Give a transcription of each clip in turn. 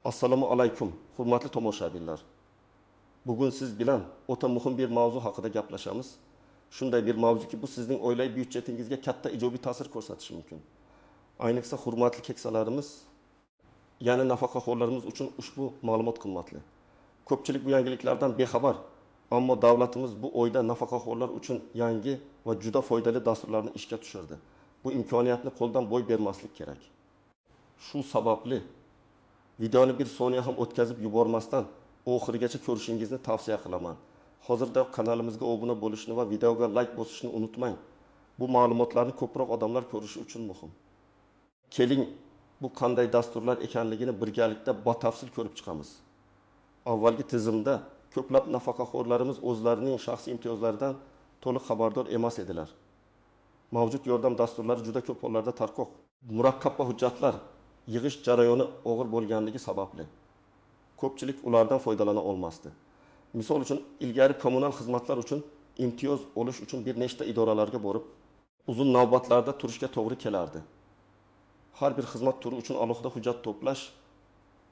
Assalomu alaykum, hurmatli tomoshabinlar. Bugun siz bilan o'ta muhim bir mavzu haqida gaplashamiz. Shunday bir mavzuki, bu sizning oila byudjetingizga katta ijobiy ta'sir ko'rsatishi mumkin. Ayniqsa hurmatli keksalarimiz, ya'ni nafaqaxo'rlarimiz uchun ushbu ma'lumot qimmatli. Ko'pchilik bu yangiliklardan bexabar, ammo davlatimiz bu oyda nafaqaxo'rlar uchun yangi va juda foydali dasturlarni ishga tushirdi. Bu imkoniyatni qo'ldan boy bermaslik kerak. Shu sababli videoni bir soniya ham o'tkazib yubormasdan oxirigacha ko'rishingizni tavsiya qilaman. Hozirda kanalimizga obuna bo'lishni va videoga like bosishni unutmang. Bu ma'lumotlarni ko'proq odamlar ko'rishi uchun muhim. Keling, bu qanday dasturlar ekanligini birgalikda batafsil ko'rib chiqamiz. Avvalgi tizimda ko'plab nafaqaxo'rlarimiz o'zlarining shaxsiy imtiyozlaridan to'liq xabardor emas edilar. Mavjud yordam dasturlari juda ko'p hollarda tarqoq, murakkab va hujjatlar yig'ish jarayoni og'ir bo'lganligi sababli ko'pchilik ulardan foydalana olmasdi. Misol uchun, ilgari kommunal xizmatlar uchun imtiyoz olish uchun bir nechta idoralarga borib, uzun navbatlarda turishga to'g'ri kelardi. Har bir xizmat turi uchun alohida hujjat to'plash,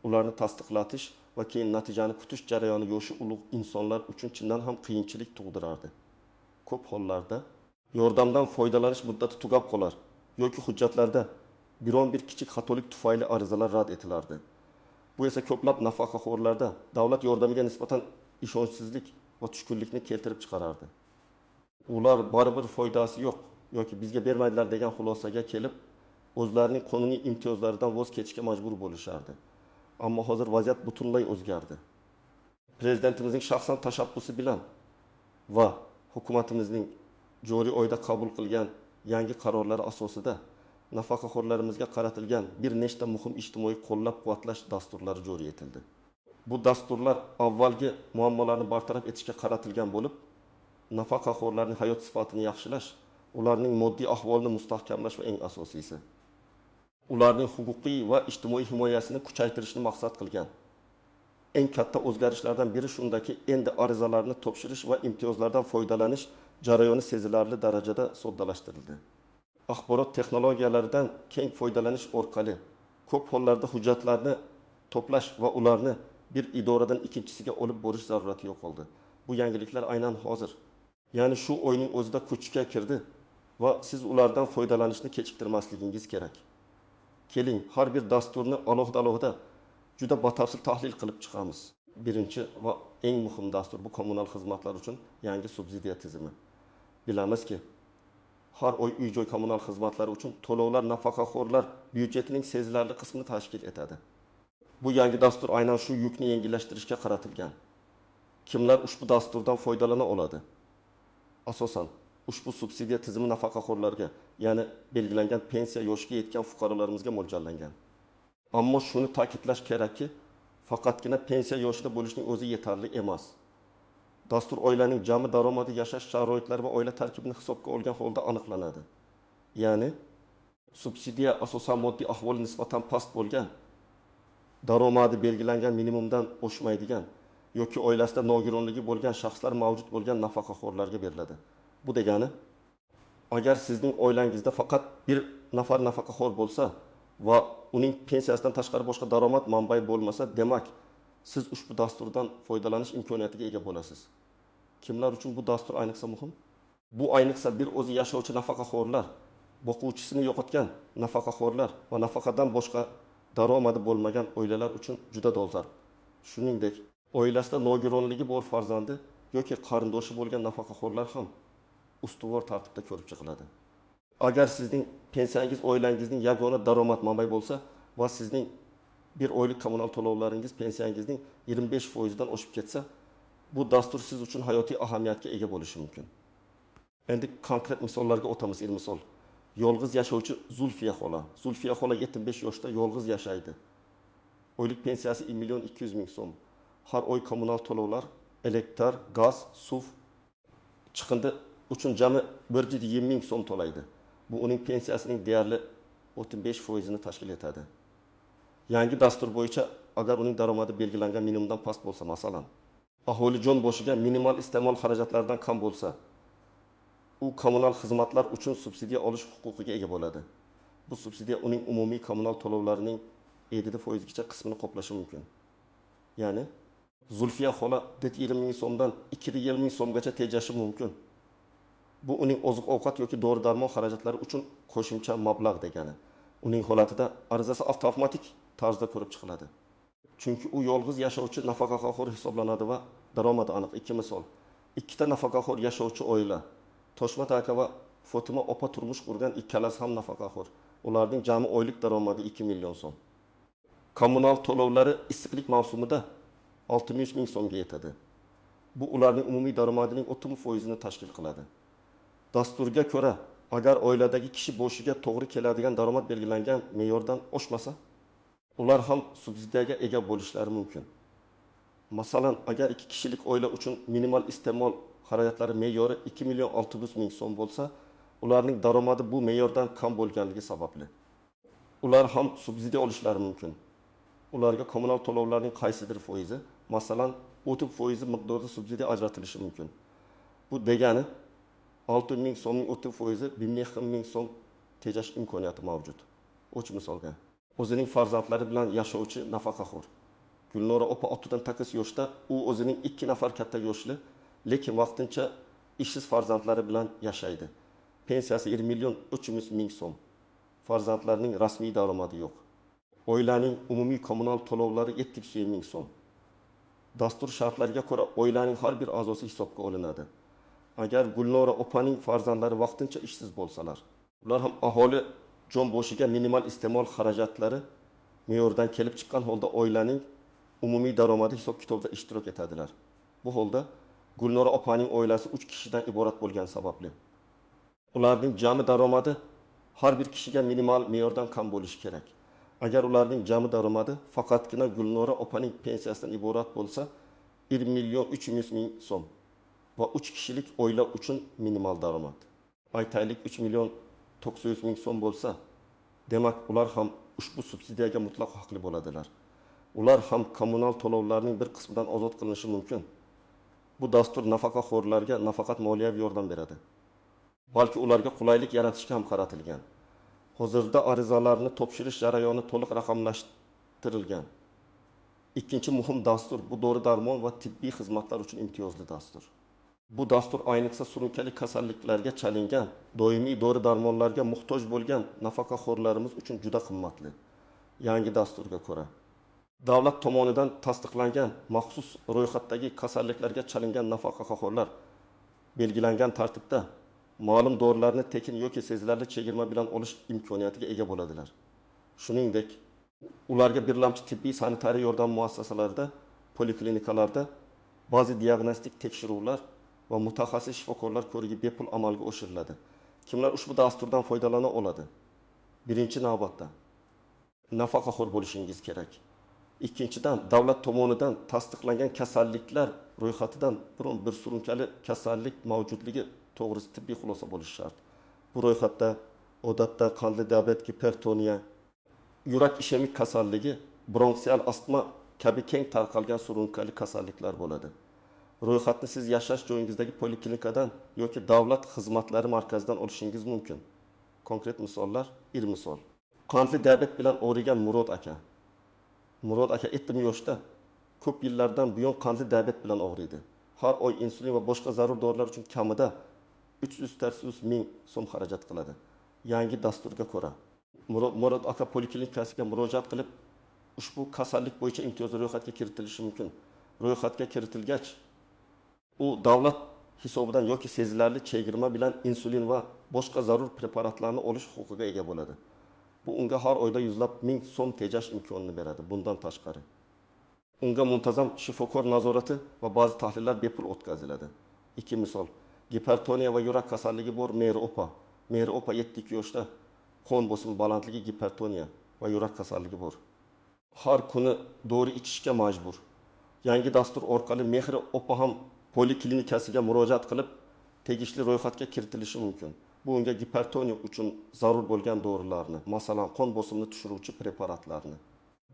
ularni tasdiqlatish va keyin natijani kutish jarayoni yoshi ulug' insonlar uchun chindan ham qiyinchilik tug'dirardi. Ko'p hollarda yordamdan foydalanish muddati tugab qolar yoki hujjatlarda biron bir kichik xatolik tufayli arizalar rad etilardi. Bu esa ko'plab nafaqaxo'rlarda davlat yordamiga nisbatan ishonchsizlik va tushkunlikni keltirib chiqarardi. Ular baribir foydasi yo'q yoki bizga bermaydilar degan xulosaga kelib, o'zlarining qonuniy imtiyozlaridan voz kechishga majbur bo'lishardi. Ammo hozir vaziyat butunlay o'zgardi. Prezidentimizning shaxsan tashabbusi bilan va hukumatimizning joriy oyda qabul qilgan yangi qarorlari asosida nafaqaxo'rlarimizga qaratilgan bir nechta muhim ijtimoiy qo'llab-quvvatlash dasturlari joriy etildi. Bu dasturlar avvalgi muammolarni bartaraf etishga qaratilgan bo'lib, nafaqaxo'rlarning hayot sifatini yaxshilash, ularning moddiy ahvolini mustahkamlash va eng asosiysi, ularning huquqiy va ijtimoiy himoyasini kuchaytirishni maqsad qilgan. Eng katta o'zgarishlardan biri shundaki, endi arizalarni topshirish va imtiyozlardan foydalanish jarayoni sezilarli darajada soddalashtirildi. Axborot texnologiyalaridan keng foydalanish orqali ko'p hollarda hujjatlarni to'plash va ularni bir idoradan ikkinchisiga olib borish zarurati yo'qoldi. Bu yangiliklar aynan hozir, ya'ni shu oyning o'zida kuchga kirdi va siz ulardan foydalanishni kechiktirmasligingiz kerak. Keling, har bir dasturni alohida juda batafsil tahlil qilib chiqamiz. Birinchi va eng muhim dastur bu kommunal xizmatlar uchun yangi subsidiya tizimi. Bilamizki, har oy uy-joy kommunal xizmatlari uchun to'lovlar nafaqaxo'rlar byudjetining sezilarli qismini tashkil etadi. Bu yangi dastur aynan shu yukni yengillashtirishga qaratilgan. Kimlar ushbu dasturdan foydalana oladi? Asosan, ushbu subsidiya tizimi nafaqaxo'rlarga, ya'ni belgilangan pensiya yoshiga yetgan fuqarolarimizga mo'ljallangan. Ammo shuni ta'kidlash kerakki, faqatgina pensiya yoshida bo'lishning o'zi yetarli emas. Dastur oilaning jami daromadi, yashash sharoitlari va oila tarkibini hisobga olgan holda aniqlanadi. Ya'ni subsidiya asosan moddiy ahvoli nisbatan past bo'lgan, daromadi belgilangan minimumdan oshmaydigan yoki oilasida nogironligi bo'lgan shaxslar mavjud bo'lgan nafaqaxo'rlarga beriladi. Bu degani, agar sizning oilangizda faqat bir nafar nafaqaxo'r bo'lsa va uning pensiyasidan tashqari boshqa daromad manbai bo'lmasa, demak, siz ushbu dasturdan foydalanish imkoniyatiga ega bo'lasiz. Kimlar uchun bu dastur ayniqsa muhim? Bu ayniqsa bir o'zi yashovchi nafaqaxo'rlar, boquvchisini yo'qotgan nafaqaxo'rlar va nafaqadan boshqa daromadi bo'lmagan oilalar uchun juda dolzarb. Shuningdek, oilasida nogironligi bor farzandi yoki qarindoshi bo'lgan nafaqaxo'rlar ham ustuvor tartibda ko'rib chiqiladi. Agar sizning pensiyangiz oilangizning yagona daromad manbai bo'lsa va sizning bir oylik kommunal to'lovlaringiz pensiyangizning 25% dan oshib ketsa, bu dastur siz uchun hayotiy ahamiyatga ega bo'lishi mumkin. Endi konkret misollarga o'tamiz. Misol, yolg'iz yashovchi Zulfiya xola. Zulfiya xola 75 yoshda yolg'iz yashaydi. Oylik pensiyasi 1.200.000 so'm. Har oy kommunal to'lovlar, elektr, gaz, suv chiqindi uchun jami 120.000 so'm to'laydi. Bu uning pensiyasining deyarli 35%ni tashkil etadi. Yangi dastur bo'yicha agar uning daromadi belgilangan minimumdan past bo'lsa, masalan, aholi jon boshiga minimal iste'mol xarajatlaridan kam bo'lsa, u kommunal xizmatlar uchun subsidiya olish huquqiga ega bo'ladi. Bu subsidiya uning umumiy kommunal to'lovlarining 7% qismini qoplashi mumkin. Ya'ni Zulfiya xola 20 ming so'mdan 220 ming so'mgacha tejashi mumkin. Bu uning oziq-ovqat yoki dori-darmon xarajatlari uchun qo'shimcha mablag' degani. Uning holatida arizasi avtomatik tarzda ko'rib chiqiladi. Chunki u yolg'iz yashovchi nafaqaxo'r hisoblanadi va daromadi aniq. Ikki misol. Ikkita nafaqaxo'r yashovchi oila. Toshmat aka va Fotima opa turmush qurgan ikkalasi ham nafaqaxo'r. Ularning jami oylik daromadi 2 million so'm. Kommunal to'lovlari issiqlik mavsumida 600 ming so'mga yetadi. Bu ularning umumiy daromadining 30% tashkil qiladi. Dasturga ko'ra, agar oiladagi kishi boshiga to'g'ri keladigan daromad belgilangan me'yordan oshmasa, ular ham subsidiyaga ega bo'lishlari mumkin. Masalan, agar 2 kishilik oila uchun minimal iste'mol xarajatlari me'yori 2 million 600 ming so'm bo'lsa, ularning daromadi bu me'yordan kam bo'lganligi sababli ular ham subsidiya olishlari mumkin. Ularga kommunal to'lovlarning qaysidir foizi, masalan, 30% miqdorda subsidiya ajratilishi mumkin. Bu degani 6 ming so'mning 30% 1 ming so'm tejash imkoniyati mavjud. Uch misolga. O'zining farzandlari bilan yashovchi nafaqaxo'r. Gulnora opa 68 yoshda, u o'zining 2 nafar katta yoshli, lekin vaqtincha ishsiz farzandlari bilan yashaydi. Pensiyasi 20 million 300 ming so'm. Farzandlarining rasmiy daromadi yo'q. Oilaning umumiy kommunal to'lovlari 700 ming so'm. Dastur shartlariga ko'ra oilaning har bir a'zosi hisobga olinadi. Agar Gulnora opaning farzandlari vaqtincha ishsiz bo'lsalar, ular ham aholi jon boshiga minimal iste'mol xarajatlari me'yordan kelib chiqqan holda oilaning umumiy daromadi hisob-kitobda ishtirok etadilar. Bu holda Gulnora opaning oilasi 3 kishidan iborat bo'lgan sababli ularning jami daromadi har bir kishiga minimal me'yordan kam bo'lishi kerak. Agar ularning jami daromadi faqatgina Gulnora opaning pensiyasidan iborat bo'lsa, 1 million 300 ming so'm va 3 kishilik oila uchun minimal daromad. Aytaylik 3 million 900 ming so'm bo'lsa, demak ular ham ushbu subsidiyaga mutlaq haqli bo'ladilar. Ular ham kommunal to'lovlarning bir qismidan ozod qilinishi mumkin. Bu dastur nafaqaxo'rlarga nafaqat moliyaviy yordam beradi, balki ularga qulaylik yaratishga ham qaratilgan. Hozirda arizalarni topshirish jarayoni to'liq raqamlashtirilgan. Ikkinchi muhim dastur bu dori-darmon va tibbiy xizmatlar uchun imtiyozli dastur. Bu dastur ayniqsa surunkali kasalliklarga chalingan, doimiy dori-darmonlarga muhtoj bo'lgan nafaqaxo'rlarimiz uchun juda qimmatli. Yangi dasturga ko'ra, davlat tomonidan tasdiqlangan maxsus ro'yxatdagi kasalliklarga chalingan nafaqaxo'rlar belgilangan tartibda ma'lum dorilarni tekin yoki sezilarli chegirma bilan olish imkoniyatiga ega bo'ladilar. Shuningdek, ularga birlamchi tibbiy sanitariya yordam muassasalarida, poliklinikalarda ba'zi diagnostik tekshiruvlar va mutaxassis shifokorlar ko'rigi bepul amalga oshiriladi. Kimlar ushbu dasturdan foydalana oladi? Birinchi navbatda nafaqaxo'r bo'lishingiz kerak. Ikkinchidan, davlat tomonidan tasdiqlangan kasalliklar ro'yxatidan biron bir surunkali kasallik mavjudligi to'g'risida tibbiy xulosa bo'lishi shart. Bu ro'yxatda odatda qandli diabet, gipertoniya, yurak ishemik kasalligi, bronxial astma kabi keng tarqalgan surunkali kasalliklar bo'ladi. Ro'yxatni siz yashash joyingizdagi poliklinikadan yoki davlat xizmatlari markazidan olishingiz mumkin. Konkret misollar, bir misol. Qandli diabet bilan og'rigan Murod aka. Murod aka 70 yoshda, ko'p yillardan buyon qandli diabet bilan og'riydi. Har oy insulin va boshqa zarur dorilar uchun kamida 300 ming so'm xarajat qiladi. Yangi dasturga ko'ra Murod aka poliklinikasiga murojaat qilib, ushbu kasallik bo'yicha imtiyozli ro'yxatga kiritilishi mumkin. Ro'yxatga kiritilgach, u davlat hisobidan yoki sezilarli chegirma bilan insulin va boshqa zarur preparatlarni olish huquqiga ega bo'ladi. Bu unga har oyda 100 ming so'm tejash imkonini beradi. Bundan tashqari, unga muntazam shifokor nazorati va ba'zi tahlillar bepul o'tkaziladi. Ikki misol. Gipertoniya va yurak kasalligi bor Meri opa. Meri opa 72 yoshda, qon bosimi balandligi, gipertoniya va yurak kasalligi bor. Har kuni dori ichishga majbur. Yangi dastur orqali Mehri opa ham poliklinikasiga murojaat qilib, tegishli ro'yxatga kiritilishi mumkin. Bu unga gipertoniya uchun zarur bo'lgan dorilarni, masalan, qon bosimini tushiruvchi preparatlarni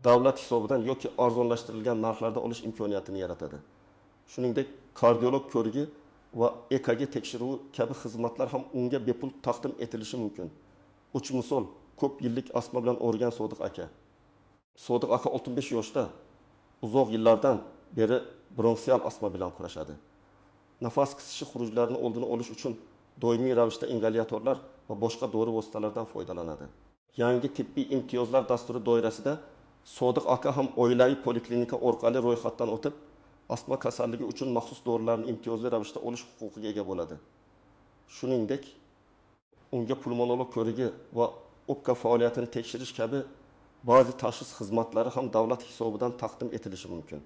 davlat hisobidan yoki arzonlashtirilgan narxlarda olish imkoniyatini yaratadi. Shuningdek, kardiolog ko'rigi va EKG tekshiruvi kabi xizmatlar ham unga bepul taqdim etilishi mumkin. Uch misol, ko'p yillik astma bilan o'rgan Sodiq aka. Sodiq aka 65 yoshda uzoq yillardan beri bronxial astma bilan kurashadi. Nafas qisishi xurujlarini oldini olish uchun doimiy ravishda ingalyatorlar va boshqa dori vositalaridan foydalanadi. Yangi tibbiy imtiyozlar dasturi doirasida Sodiq aka ham oilaviy poliklinika orqali ro'yxatdan o'tib, astma kasalligi uchun maxsus dorilarni imtiyozli ravishda olish huquqiga ega bo'ladi. Shuningdek, unga pulmonolog ko'rigi va o'pka faoliyatini tekshirish kabi ba'zi tashxis xizmatlari ham davlat hisobidan taqdim etilishi mumkin.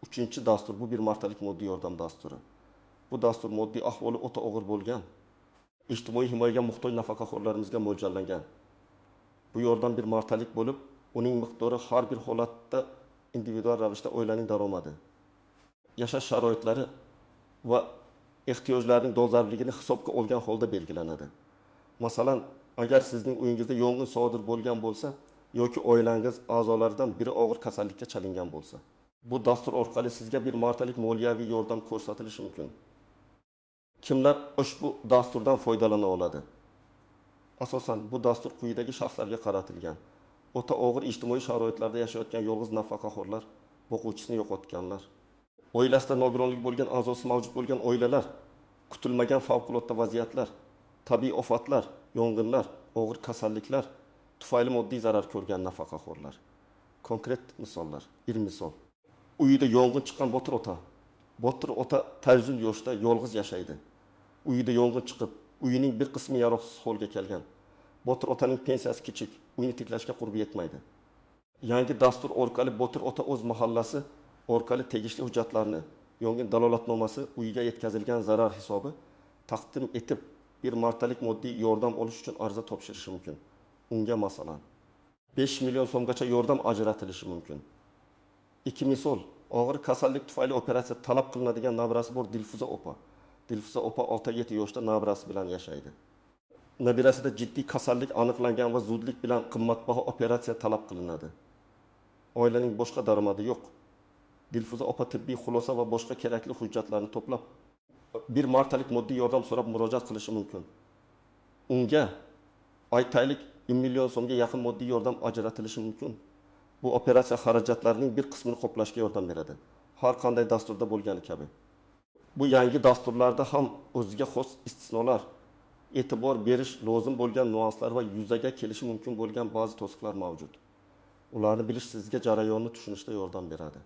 Uchinchi dastur bu bir martalik moddiy yordam dasturi. Bu dastur moddiy ahvoli o'ta og'ir bo'lgan, ijtimoiy himoyaga muhtoj nafaqaxo'rlarimizga mo'ljallangan. Bu yordam bir martalik bo'lib, uning miqdori har bir holatda individual ravishda oilaning daromadi, yashash sharoitlari va ehtiyojlarining dolzarbligini hisobga olgan holda belgilanadi. Masalan, agar sizning uyingizda yong'in sodir bo'lgan bo'lsa yoki oilangiz a'zolaridan biri og'ir kasallikka chalingan bo'lsa, bu dastur orqali sizga bir martalik moliyaviy yordam ko'rsatilishi mumkin. Kimlar ushbu dasturdan foydalana oladi? Asosan bu dastur quyidagi shaxslarga qaratilgan. O'ta og'ir ijtimoiy sharoitlarda yashayotgan yolg'iz nafaqaxo'rlar, boquvchisini yo'qotganlar, oilasida nogironlik bo'lgan a'zosi mavjud bo'lgan oilalar, kutilmagan favqulodda vaziyatlar, tabiiy ofatlar, yong'inlar, og'ir kasalliklar tufayli moddiy zarar ko'rgan nafaqaxo'rlar. Konkret misollar. Bir misol. Uyida yong'in chiqqan Botir ota 80 yoshda yolg'iz yashaydi. Uyida yong'in chiqib, uyining bir qismi yaroqsiz holga kelgan. Botir otaning pensiyasi kichik, uyini tiklashga qurbi yetmaydi. Yangi dastur orqali Botir ota o'z mahallasi orqali tegishli hujjatlarni, yong'in dalolatnomasi, uyiga yetkazilgan zarar hisobi taqdim etib, bir martalik moddiy yordam olish uchun ariza topshirishi mumkin. Unga masalan 5 million so'mgacha yordam ajratilishi mumkin. İki misol, og'ir kasallik tufayli operatsiya talab qilinadigan nabirasi bor Dilfuza opa. Dilfuza opa 6-7 yoshda nabirasi bilan yashaydi. Nabirasida jiddiy kasallik aniqlangan va zudlik bilan qimmatbaho operatsiya talab qilinadi. Oilaning boshqa daromadi yo'q. Dilfuza opa tibbiy xulosa va boshqa kerakli hujjatlarni to'plab bir martalik moddiy yordam so'rab murojaat qilishi mumkin. Unga aytaylik 1 million so'mga yaqin moddiy yordam ajratilishi mumkin. Bu operatsiya xarajatlarining bir qismini qoplashga yordam beradi. Har qanday dasturda bo'lgani kabi. Bu yangi dasturlarda ham o'ziga xos istisnolar, e'tibor berish lozim bo'lgan nuanslar va yuzaga kelishi mumkin bo'lgan ba'zi to'siqlar mavjud. Ularni bilish sizga jarayonni tushunishda yordam beradi.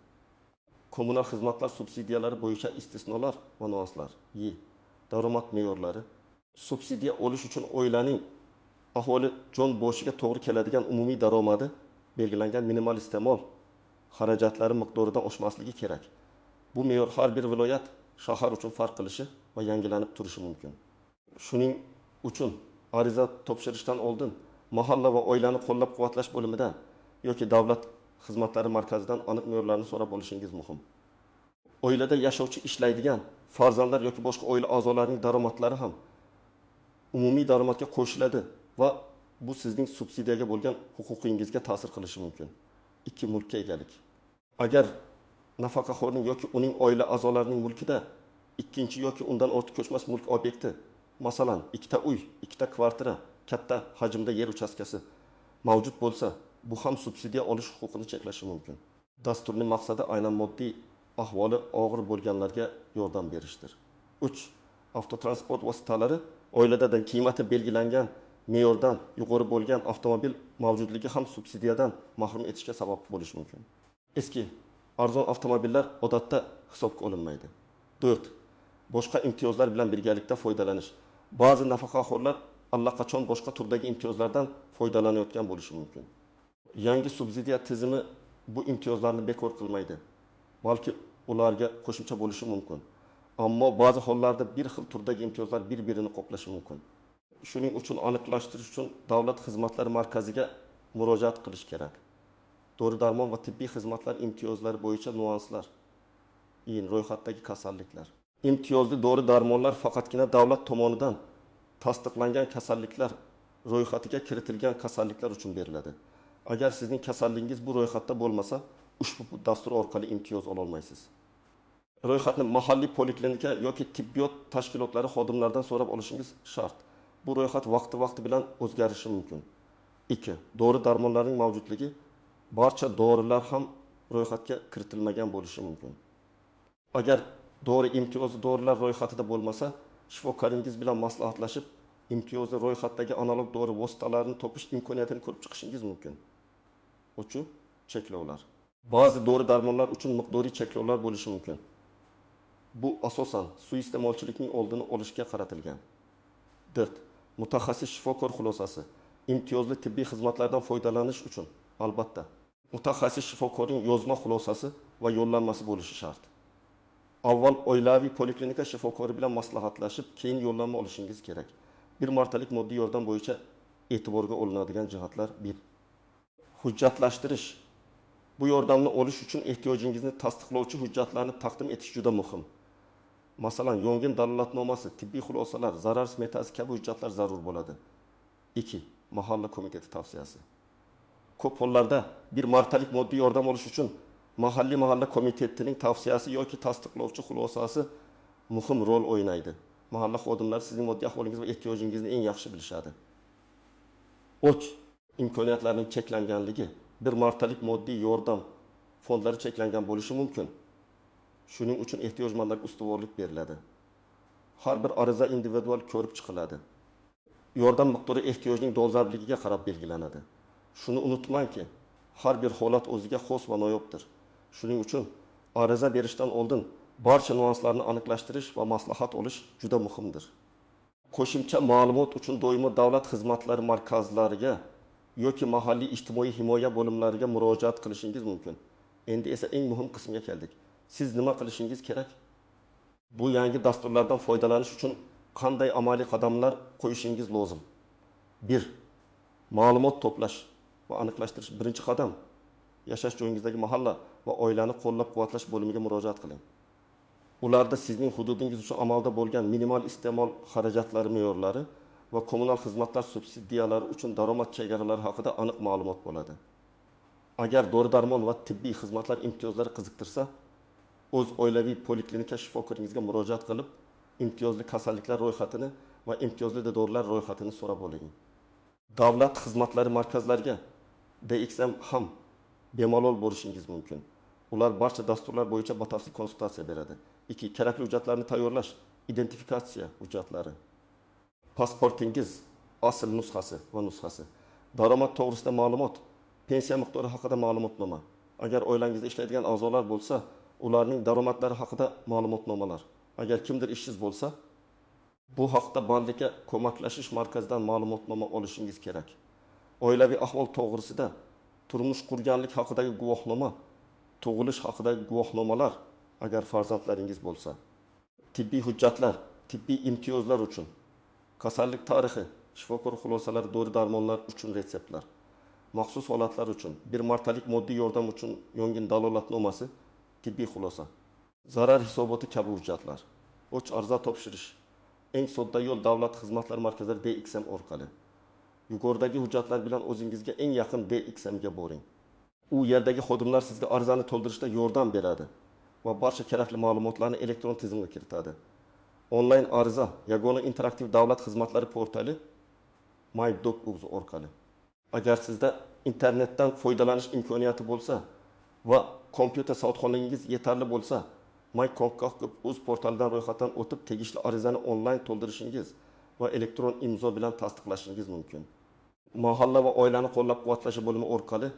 Kommunal xizmatlar subsidiyalari bo'yicha istisnolar va nuanslar. Daromad me'yorlari. Subsidiya olish uchun oilaning aholi jon boshiga to'g'ri keladigan umumiy daromadi belgilangan minimal iste'mol xarajatlari miqdoridan oshmasligi kerak. Bu me'yor har bir viloyat, shahar uchun farq qilishi va yangilanib turishi mumkin. Shuning uchun ariza topshirishdan oldin mahalla va oilani qo'llab-quvvatlash bo'limidan yoki davlat xizmatlari markazidan aniq me'yorlarni so'rab olishingiz muhim. Oilada yashovchi ishlaydigan farzandlar yoki boshqa oila a'zolarining daromadlari ham umumiy daromadga qo'shiladi va bu sizning subsidiyaga bo'lgan huquqingizga ta'sir qilishi mumkin. 2. Mulkka egalik. Agar nafaqaxo'rning yoki uning oila a'zolarining mulkida ikkinchi yoki undan ortiq ko'chmas mulk obyekti, masalan, 2 ta uy, 2 ta kvartira, katta hajmda yer uchastkasi mavjud bo'lsa, bu ham subsidiya olish huquqini cheklashi mumkin. Dasturning maqsadi aynan moddiy ahvoli og'ir bo'lganlarga yordam berishdir. 3. Avtotransport vositalari oiladan qiymati belgilangan me'yordan yuqori bo'lgan avtomobil mavjudligi ham subsidiyadan mahrum etishga sabab bo'lishi mumkin. Eski, arzon avtomobillar odatda hisobga olinmaydi. 4. Boshqa imtiyozlar bilan birgalikda foydalanish. Ba'zi nafaqaxo'rlar allaqachon boshqa turdagi imtiyozlardan foydalanayotgan bo'lishi mumkin. Yangi subsidiya tizimi bu imtiyozlarni bekor qilmaydi, balki ularga qo'shimcha bo'lishi mumkin. Ammo ba'zi hollarda bir xil turdagi imtiyozlar bir-birini qoplashi mumkin. Shuning uchun aniqlashtirish uchun davlat xizmatlari markaziga murojaat qilish kerak. Dori-darmon va tibbiy xizmatlar imtiyozlari bo'yicha nuanslar. Ro'yxatdagi kasalliklar. Imtiyozli dori-darmonlar faqatgina davlat tomonidan tasdiqlangan kasalliklar ro'yxatiga kiritilgan kasalliklar uchun beriladi. Agar sizning kasalligingiz bu ro'yxatda bo'lmasa, ushbu dastur orqali imtiyoz ola olmaysiz. Ro'yxatni mahalliy poliklinika yoki tibbiyot tashkilotlari xodimlaridan so'rab olishingiz shart. Bu ro'yxat vaqti bilan o'zgarishi mumkin. 2. Dori-darmonlarning mavjudligi barcha dorilar ham ro'yxatga kiritilmagan bo'lishi mumkin. Agar dori imtiyozli dorilar ro'yxatida bo'lmasa, shifokoringiz bilan maslahatlashib, imtiyozli ro'yxatdagi analog dori vositalarini topish imkoniyatini ko'rib chiqishingiz mumkin. Uchun cheklovlar. Ba'zi dori darmonlar uchun miqdoriy cheklovlar bo'lishi mumkin. Bu asosan suiiste'molchilikning oldini olishga qaratilgan. 4. Mutaxassis shifokor xulosasi. Imtiyozli tibbiy xizmatlardan foydalanish uchun albatta mutaxassis shifokorning yozma xulosasi va yo'llanmasi bo'lishi shart. Avval oilaviy poliklinika shifokori bilan maslahatlashib, keyin yo'llanma olishingiz kerak. Bir martalik moddiy yordam bo'yicha e'tiborga olinadigan jihatlar 1. Hujjatlashtirish. Bu yordamni olish uchun ehtiyojingizni tasdiqlovchi hujjatlarni taqdim etish juda muhim. Masalan, yong'in dalolatnomasi, tibbiy xulosalar, zarar smetasi kabi hujjatlar zarur bo'ladi. 2. Mahalla komiteti tavsiyasi. Ko'p hollarda bir martalik moddiy yordam olish uchun mahalliy mahalla komitetining tavsiyasi yoki tasdiqlovchi xulosasi muhim rol o'ynaydi. Mahalla xodimlari sizning moddiy ahvolingiz va ehtiyojingizni eng yaxshi bilishadi. 3. Imkoniyatlarining cheklanganligi. Bir martalik moddiy yordam fondlari cheklangan bo'lishi mumkin. Shuning uchun ehtiyojmandlarga ustuvorlik beriladi. Har bir ariza individual ko'rib chiqiladi. Yordam miqdori ehtiyojning dolzarbligiga qarab belgilanadi. Shuni unutmangki, har bir holat o'ziga xos va noyobdir. Shuning uchun ariza berishdan oldin barcha nuanslarni aniqlashtirish va maslahat olish juda muhimdir. Qo'shimcha ma'lumot uchun doimo davlat xizmatlari markazlariga yoki mahalliy ijtimoiy himoya bo'limlariga murojaat qilishingiz mumkin. Endi esa eng muhim qismga keldik. Siz nima qilishingiz kerak? Bu yangi dasturlardan foydalanish uchun qanday amaliy qadamlar qo'yishingiz lozim? 1. Ma'lumot to'plash va aniqlashtirish. Birinchi qadam yashash joyingizdagi mahalla va oilani qo'llab-quvvatlash bo'limiga murojaat qiling. Ularda sizning hududingiz uchun amalda bo'lgan minimal iste'mol xarajatlari me'yorlari va kommunal xizmatlar subsidiyalari uchun daromad chegaralari haqida aniq ma'lumot bo'ladi. Agar dori-darmon va tibbiy xizmatlar imtiyozlari qiziqtirsa, o'z oilaviy poliklinika shifokoringizga murojaat qilib, imtiyozli kasalliklar ro'yxatini va imtiyozli dorilar ro'yxatini so'rab oling. Davlat xizmatlari markazlariga DXM ham bemalol bo'lishingiz mumkin. Ular barcha dasturlar bo'yicha batafsil konsultatsiya beradi. 2. Kerakli hujjatlarni tayyorlash, identifikatsiya hujjatlari. Pasportingiz asl nusxasi va nusxasi. Daromad to'g'risida ma'lumot, pensiya miqdori haqida ma'lumotnoma. Agar oilangizda ishlaydigan a'zolar bo'lsa, ularning daromadlari haqida ma'lumotnomalar. Agar kimdir ishsiz bo'lsa, bu haqda bandlikka ko'maklashish markazidan ma'lumotnoma olishingiz kerak. Oilaviy ahvol to'g'risida turmush qurganlik haqidagi guvohnoma, tug'ilish haqidagi guvohnomalar agar farzandlaringiz bo'lsa. Tibbiy hujjatlar, tibbiy imtiyozlar uchun, kasallik tarixi, shifokor xulosalari, dori-darmonlar uchun retseptlar, maxsus holatlar uchun, bir martalik moddiy yordam uchun yong'in dalolatnomasi, tibbiy xulosa, zarar hisoboti kabi hujjatlar, o'ch ariza topshirish, eng sodda yo'l davlat xizmatlari markazlari DXM orqali. Yuqoridagi hujjatlar bilan o'zingizga eng yaqin DXM ga boring. U yerdagi xodimlar sizga arizani to'ldirishda yordam beradi va barcha kerakli ma'lumotlarni elektron tizimga kiritadi. Onlayn ariza yagona interaktiv davlat xizmatlari portali MyDoc.uz orqali. Agar sizda internetdan foydalanish imkoniyati bo'lsa va kompyuter soatxonligingiz yetarli bo'lsa, MyConcaf.uz portalidan ro'yxatdan o'tib tegishli arizani onlayn to'ldirishingiz va elektron imzo bilan tasdiqlashingiz mumkin. Mahalla va oilani qo'llab-quvvatlash bo'limi orqali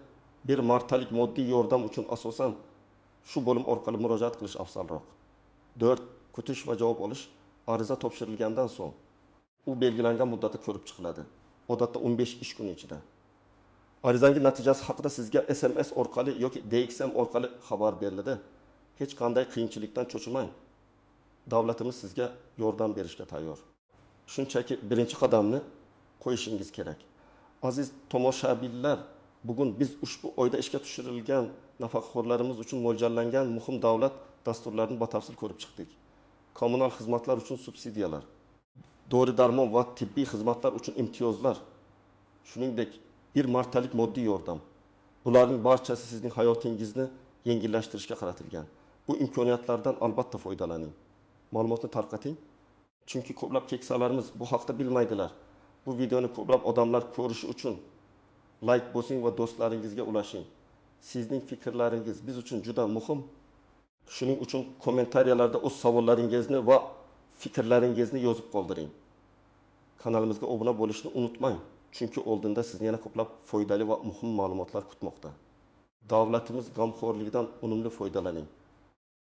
bir martalik moddiy yordam uchun asosan shu bo'lim orqali murojaat qilish afzalroq. 4. Kutish va javob olish. Ariza topshirilgandan so'ng u belgilangan muddatda ko'rib chiqiladi. Odatda 15 ish kuni ichida. Arizangiz natijasi haqida sizga SMS orqali yoki DXM orqali xabar beriladi. Hech qanday qiyinchilikdan cho'chimang. Davlatimiz sizga yordam berishga tayyor. Shunchaki birinchi qadamni qo'yishingiz kerak. Aziz tomoshabinlar, bugun biz ushbu oyda ishga tushirilgan nafaqaxo'rlarimiz uchun mo'ljallangan muhim davlat dasturlarini batafsil ko'rib chiqdik. Kommunal xizmatlar uchun subsidiyalar, dori-darmon va tibbiy xizmatlar uchun imtiyozlar, shuningdek bir martalik moddiy yordam. Bularning barchasi sizning hayotingizni yengillashtirishga qaratilgan. Bu imkoniyatlardan albatta foydalaning. Ma'lumotni tarqating. Chunki ko'plab keksalarimiz bu haqda bilmaydilar. Bu videoni ko'plab odamlar ko'rishi uchun like bosing va do'stlaringizga ulashing. Sizning fikrlaringiz biz uchun juda muhim. Shuning uchun kommentariyalarda o'z savollaringizni va fikrlaringizni yozib qoldiring. Kanalimizga obuna bo'lishni unutmang. Chunki oldinda sizni yana ko'plab foydali va muhim ma'lumotlar kutmoqda. Davlatimiz g'amxo'rligidan unumli foydalaning.